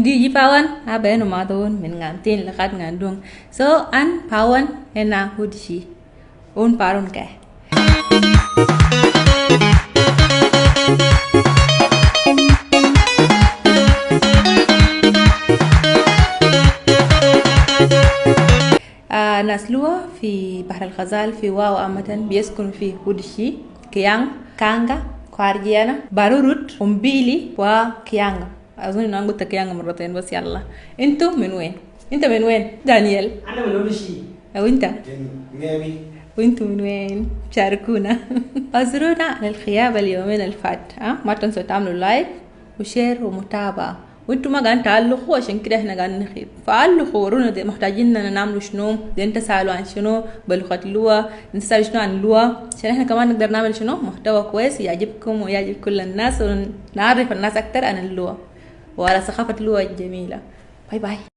Di ji pawan abe no madon min ngantin lakat ngandung. So an pawan ena hudshi. Un parun ke. نسلوه في بحر الغزال في واو عامة بيسكن في هودشي كيانغ كانغا كوارجيانا باروروت ومبيلي وكيانغ. أظن إنه قلت كيانغ مرتين بس يلا. أنتوا من وين؟ أنت من وين دانيال؟ أنا من هودشي. أو أنت؟ من ميامي. وأنتوا من وين؟ شاركونا. أزورونا للخيابة اليومين اللي فات. ما تنسوا تعملوا لايك وشير ومتابعة. وانتوا ما قاعدين تعلقوا عشان كده احنا قاعدين نخيب فعلقوا ورونا دي محتاجين نعملوا شنو دي انت سألوا عن شنو بلغة اللغة انت سألوا شنو عن اللغة عشان احنا كمان نقدر نعمل شنو محتوى كويس يعجبكم ويعجب كل الناس ونعرف الناس اكتر عن اللغة وعلى ثقافة اللغة الجميلة. باي باي.